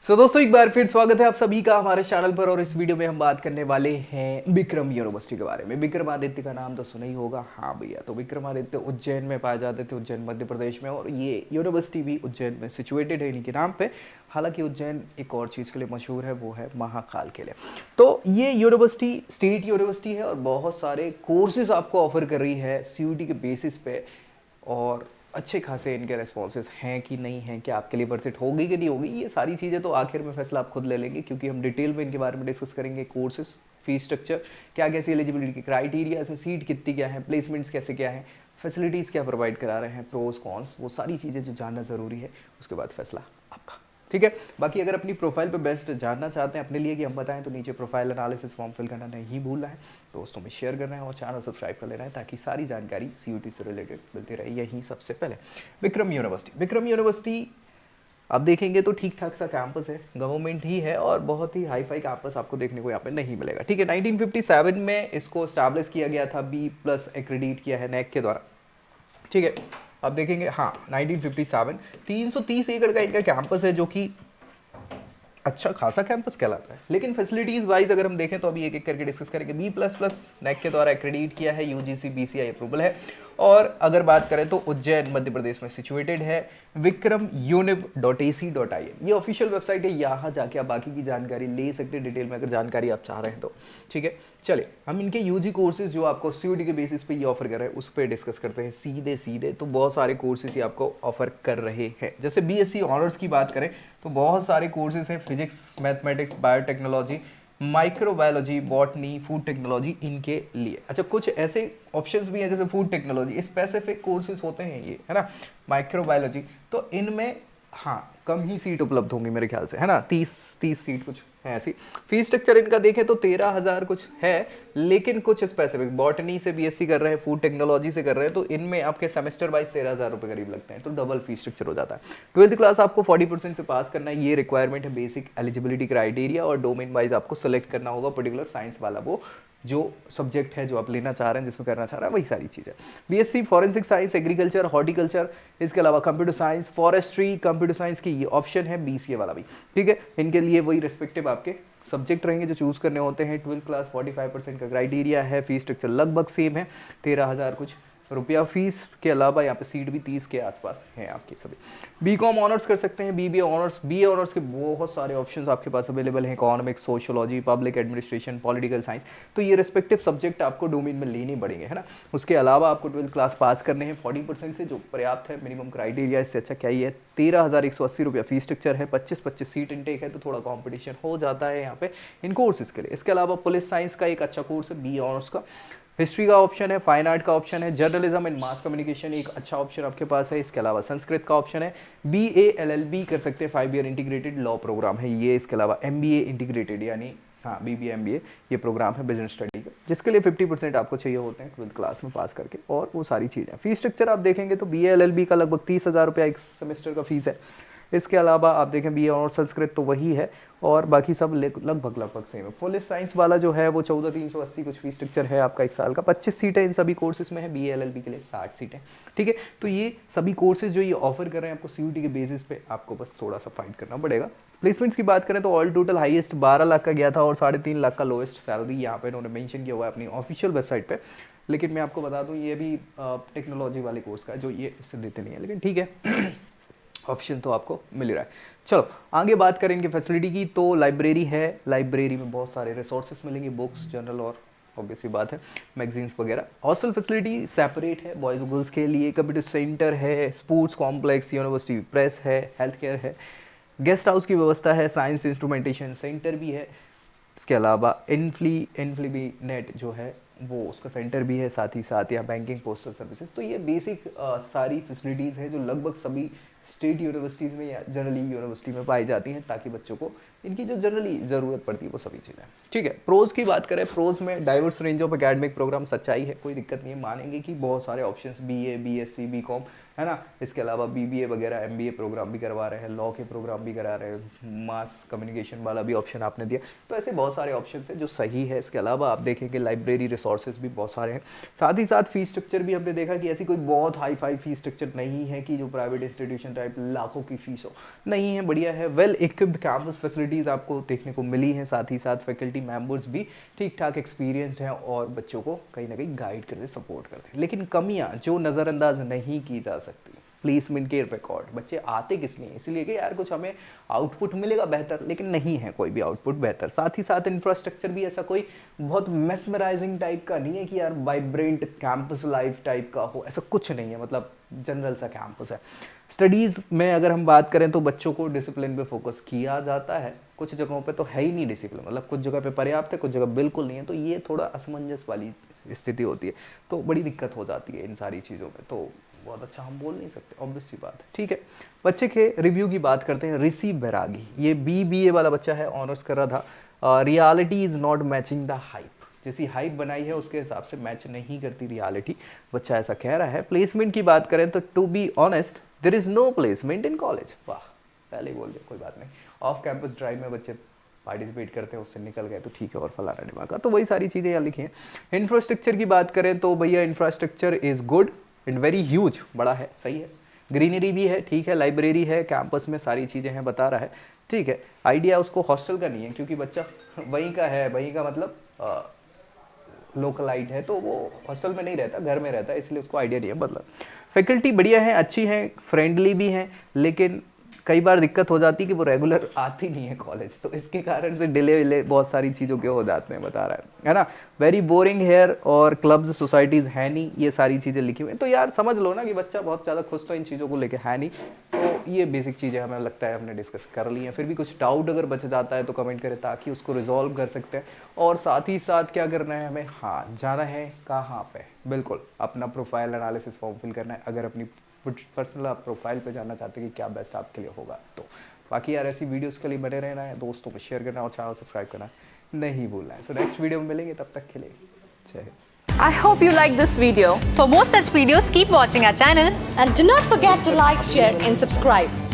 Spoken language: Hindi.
दोस्तों एक बार फिर स्वागत है आप सभी का हमारे चैनल पर। और इस वीडियो में हम बात करने वाले हैं विक्रम यूनिवर्सिटी के बारे में। विक्रमादित्य का नाम तो सुना ही होगा। हाँ भैया, तो विक्रमादित्य उज्जैन में पाए जाते थे, उज्जैन मध्य प्रदेश में, और ये यूनिवर्सिटी भी उज्जैन में सिचुएटेड है इन्हीं के नाम पे। हालांकि उज्जैन एक और चीज़ के लिए मशहूर है, वो है महाकाल के लिए। तो ये यूनिवर्सिटी स्टेट यूनिवर्सिटी है और बहुत सारे कोर्सेज आपको ऑफर कर रही है सीयूटी के बेसिस पे। और अच्छे खासे इनके रेस्पॉन्सेज हैं कि नहीं हैं, क्या आपके लिए वर्थ इट होगी कि नहीं होगी, ये सारी चीज़ें तो आखिर में फैसला आप खुद ले लेंगे, क्योंकि हम डिटेल में इनके बारे में डिस्कस करेंगे। कोर्सेज, फीस स्ट्रक्चर, क्या कैसी एलिजिबिलिटी के क्राइटेरिया है, सीट कितनी क्या है, प्लेसमेंट्स कैसे क्या है, फैसिलिटीज़ क्या प्रोवाइड करा रहे हैं, प्रोज कॉन्स, वो सारी चीज़ें जो जानना ज़रूरी है, उसके बाद फैसला आपका। ठीक है। बाकी अगर अपनी प्रोफाइल पे बेस्ट जानना चाहते हैं अपने लिए कि हम बताएं, तो नीचे प्रोफाइल एनालिसिस फॉर्म फिल करना नहीं भूलना है, दोस्तों में शेयर करना है और चैनल सब्सक्राइब कर लेना है, ताकि सारी जानकारी सीयूटी से रिलेटेड मिलती रहे। यही सबसे पहले विक्रम यूनिवर्सिटी आप देखेंगे तो ठीक ठाक सा कैंपस है, गवर्नमेंट ही है, और बहुत ही हाई फाई कैंपस आपको देखने को यहाँ पे नहीं मिलेगा। ठीक है। 1957 में इसको स्टैब्लिश किया गया था, B+ एक्रेडिट किया है नैक के द्वारा। ठीक है। आप देखेंगे, हाँ 1957, 330 एकड़ का इनका कैंपस है, जो कि अच्छा खासा कैंपस कहलाता है। लेकिन फैसिलिटीज वाइज अगर हम देखें तो अभी एक एक करके डिस्कस करेंगे। B++ नैक के द्वारा एक्रेडिट किया है, यूजीसी BCI अप्रूवल है। और अगर बात करें तो उज्जैन मध्य प्रदेश में सिचुएटेड है। vikramuniv.ac.in ये ऑफिशियल वेबसाइट है, यहाँ जाके आप बाकी की जानकारी ले सकते हैं डिटेल में, अगर जानकारी आप चाह रहे हैं तो। ठीक है। चलिए हम इनके यूजी कोर्सेज जो आपको सीयूटी के बेसिस पे ये ऑफर कर रहे हैं उस पर डिस्कस करते हैं सीधे सीधे। तो बहुत सारे कोर्सेज ये आपको ऑफर कर रहे हैं। जैसे BSc ऑनर्स की बात करें तो बहुत सारे कोर्सेज हैं, physics, mathematics, biotechnology, microbiology, botany, food technology इनके लिए। अच्छा, कुछ ऐसे ऑप्शंस भी हैं जैसे फूड टेक्नोलॉजी, स्पेसिफिक कोर्सेज होते हैं ये, है ना। माइक्रोबायोलॉजी, तो इनमें हाँ कम ही सीट उपलब्ध होंगी मेरे ख्याल से, है ना। 30 सीट कुछ है ऐसी। फीस स्ट्रक्चर इनका देखें तो 13,000 कुछ है। लेकिन कुछ स्पेसिफिक, बॉटनी से BSc कर रहे हैं, फूड टेक्नोलॉजी से कर रहे हैं, तो इनमें आपके सेमेस्टर वाइज 13,000 रुपये करीब लगते हैं, तो डबल फीस स्ट्रक्चर हो जाता है। 12th क्लास आपको 40% से पास करना है, ये रिक्वायरमेंट है, बेसिक एलिजिबिलिटी क्राइटेरिया। और डोमेन वाइज आपको सेलेक्ट करना होगा पर्टिकुलर साइंस वाला, वो जो सब्जेक्ट है जो आप लेना चाह रहे हैं, जिसमें करना चाह रहे हैं, वही सारी चीज़ है। BSc forensic science, agriculture, horticulture, इसके अलावा computer science, forestry, computer science की ये ऑप्शन है, BCA वाला भी। ठीक है। इनके लिए वही रिस्पेक्टिव आपके सब्जेक्ट रहेंगे जो चूज करने होते हैं। 12th क्लास 45% का क्राइटेरिया है। फीस स्ट्रक्चर लगभग सेम है, 13,000 कुछ रुपया फीस के अलावा यहाँ पे सीट भी 30 के आसपास हैं आपकी सभी। B.Com ऑनर्स कर सकते हैं, BBA ऑनर्स, BA ऑनर्स के बहुत सारे ऑप्शंस आपके पास अवेलेबल हैं, economics, sociology, public administration, political science. तो ये रिस्पेक्टिव सब्जेक्ट आपको डोमेन में लेने पड़ेंगे, है ना। उसके अलावा आपको 12th क्लास पास करने हैं 40% से, जो पर्याप्त है, मिनिमम क्राइटेरिया, इससे अच्छा क्या ही है। 13,180 रुपया फीस स्ट्रक्चर है, 25-25 सीट इनटेक है, तो थोड़ा कॉम्पिटिशन हो जाता है यहाँ पे इन कोर्सेज के लिए। इसके अलावा पुलिस साइंस का एक अच्छा कोर्स है, BA ऑनर्स का। हिस्ट्री का ऑप्शन है, फाइन आर्ट का ऑप्शन है, जर्नलिज्म एंड मास कम्युनिकेशन एक अच्छा ऑप्शन आपके पास है। इसके अलावा संस्कृत का ऑप्शन है। BA LLB कर सकते हैं, 5 ईयर इंटीग्रेटेड लॉ प्रोग्राम है ये। इसके अलावा MBA इंटीग्रेटेड, यानी हाँ BBA MBA ये प्रोग्राम है बिजनेस स्टडी का, जिसके लिए 50% आपको चाहिए होते हैं 12th क्लास में पास करके, और वो सारी चीज़ें। फीस स्ट्रक्चर आप देखेंगे तो BA LLB का लगभग 30,000 रुपया एक सेमेस्टर का फीस है। इसके अलावा आप देखें BA और संस्कृत तो वही है, और बाकी सब लगभग सेम है। पुलिस साइंस वाला जो है वो 14,380 कुछ फीस स्ट्रक्चर है आपका एक साल का। 25 सीटें इन सभी कोर्सेज में है, BA LLB के लिए 60 सीटें। ठीक है। तो ये सभी कोर्सेज जो ये ऑफर कर रहे हैं आपको सीयूटी के बेसिस पे, आपको बस थोड़ा सा फाइट करना पड़ेगा। प्लेसमेंट्स की बात करें तो ऑल टोटल हाईएस्ट 12 लाख का गया था, और 3.5 लाख का लोएस्ट सैलरी यहाँ पे इन्होंने मेंशन किया हुआ है अपनी ऑफिशियल वेबसाइट पे। लेकिन मैं आपको बता दूं ये भी टेक्नोलॉजी वाले कोर्स का है, जो ये इससे देते नहीं है, लेकिन ठीक है ऑप्शन तो आपको मिल रहा है। चलो आगे बात करेंगे फैसिलिटी की। तो लाइब्रेरी है, लाइब्रेरी में बहुत सारे रिसोर्सेस मिलेंगे, बुक्स, जर्नल, और ऑब्वियस सी बात है मैगजीन्स वगैरह। हॉस्टल फैसिलिटी सेपरेट है बॉयज़ और गर्ल्स के लिए। कंप्यूटर सेंटर है, स्पोर्ट्स कॉम्प्लेक्स, यूनिवर्सिटी प्रेस है, हेल्थ केयर है, गेस्ट हाउस की व्यवस्था है, साइंस इंस्ट्रूमेंटेशन सेंटर भी है। इसके अलावा इनफ्ली भी नेट जो है वो उसका सेंटर भी है, साथ ही साथ यहाँ बैंकिंग, पोस्टल सर्विसेज। तो ये बेसिक सारी फैसिलिटीज़ हैं जो लगभग सभी स्टेट यूनिवर्सिटीज़ में या जनरली यूनिवर्सिटी में पाई जाती हैं, ताकि बच्चों को इनकी जो जनरली ज़रूरत पड़ती है वो सभी चीज़ें। ठीक है। प्रोज की बात करें, प्रोज में diverse range of academic program, सच्चाई है, कोई दिक्कत नहीं है, मानेंगे कि बहुत सारे ऑप्शंस BA, BSc, B.Com है ना। इसके अलावा BBA वगैरह MBA प्रोग्राम भी करवा रहे हैं, लॉ के प्रोग्राम भी करा रहे हैं, मास कम्युनिकेशन वाला भी ऑप्शन आपने दिया। तो ऐसे बहुत सारे ऑप्शन हैं जो सही है। इसके अलावा आप देखेंगे लाइब्रेरी रिसोर्सेज भी बहुत सारे हैं। साथ ही साथ फीस स्ट्रक्चर भी हमने देखा कि ऐसी कोई बहुत हाई फाई फीस स्ट्रक्चर नहीं है कि जो प्राइवेट इंस्टीट्यूशन टाइप लाखों की फीस हो, नहीं है, बढ़िया है। वेल इक्विप्ड कैंपस फैसिलिटीज़ आपको देखने को मिली हैं। साथ ही साथ फैकल्टी मेंबर्स भी ठीक ठाक एक्सपीरियंस्ड हैं और बच्चों को कहीं ना कहीं गाइड करते सपोर्ट करते हैं। लेकिन कमियां जो नज़रअंदाज नहीं की जा सकती, प्लेसमेंट के रिकॉर्ड, बच्चे आते किस लिए, इसलिए कि यार कुछ हमें आउटपुट मिलेगा बेहतर, लेकिन नहीं है कोई भी आउटपुट बेहतर। साथ ही साथ इंफ्रास्ट्रक्चर भी ऐसा कोई बहुत मेस्मराइजिंग टाइप का नहीं है कि यार वाइब्रेंट कैंपस लाइफ टाइप का हो, ऐसा कुछ नहीं है, मतलब जनरल सा कैंपस है। स्टडीज़ में अगर हम बात करें तो बच्चों को डिसिप्लिन पे फोकस किया जाता है, कुछ जगहों पे तो है ही नहीं डिसिप्लिन, मतलब कुछ जगह पे पर्याप्त है, कुछ जगह बिल्कुल नहीं है। तो ये थोड़ा असमंजस वाली स्थिति होती है, तो बड़ी दिक्कत हो जाती है इन सारी चीज़ों में। तो बहुत अच्छा हम बोल नहीं सकते, ऑब्वियस सी बात है। ठीक है, बच्चे के रिव्यू की बात करते हैं। ऋषि बैरागी, ये BBA वाला बच्चा है, ऑनर्स कर रहा था। Reality is not matching the hype, जैसी हाइप बनाई है उसके हिसाब से मैच नहीं करती रियलिटी, बच्चा ऐसा कह रहा है। प्लेसमेंट की बात करें तो to be honest there is no placement in college. वाह, पहले ही बोल दिया, कोई बात नहीं। ऑफ कैंपस ड्राइव में बच्चे पार्टिसिपेट करते हैं, उससे निकल गए तो ठीक है, और फलाना डिमाका, तो वही सारी चीज़ें यहाँ लिखी हैं। इंफ्रास्ट्रक्चर की बात करें तो भैया infrastructure is good and very huge, बड़ा है, सही है। ग्रीनरी भी है, ठीक है, लाइब्रेरी है, कैंपस में सारी चीज़ें हैं, बता रहा है, ठीक है। आइडिया उसको हॉस्टल का नहीं है क्योंकि बच्चा वहीं का है, वहीं का मतलब लोकलाइट है, तो वो हॉस्टल में नहीं रहता, घर में रहता है, इसलिए उसको आइडिया नहीं है। मतलब फैकल्टी बढ़िया है, अच्छी है, फ्रेंडली भी हैं, लेकिन कई बार दिक्कत हो जाती है कि वो रेगुलर आती नहीं है कॉलेज, तो इसके कारण से डिले विले बहुत सारी चीज़ों के हो जाते हैं, बता रहा है ना। वेरी बोरिंग हेयर और क्लब्स सोसाइटीज़ है नहीं, ये सारी चीज़ें लिखी हुई हैं। तो यार समझ लो ना कि बच्चा बहुत ज़्यादा खुश तो इन चीज़ों को लेके है नहीं। तो ये बेसिक चीज़ें हमें लगता है हमने डिस्कस कर ली हैं। फिर भी कुछ डाउट अगर बच जाता है तो कमेंट करें ताकि उसको रिजॉल्व कर सकते हैं। और साथ ही साथ क्या करना है हमें, हाँ, जाना है कहाँ पे, बिल्कुल अपना प्रोफाइल एनालिसिस फॉर्म फिल करना है, अगर अपनी पर्सनल आप प्रोफाइल पे जानना चाहते हैं कि क्या बेस्ट आपके लिए होगा। तो बाकी यार ऐसी वीडियोस के लिए बने रहना है, दोस्तों को शेयर करना और चैनल सब्सक्राइब करना नहीं भूलना है। सो नेक्स्ट वीडियो में मिलेंगे, तब तक के लिए जय Hind. I hope you like this video. For more such videos, keep watching our channel. And do not forget to like, share and subscribe.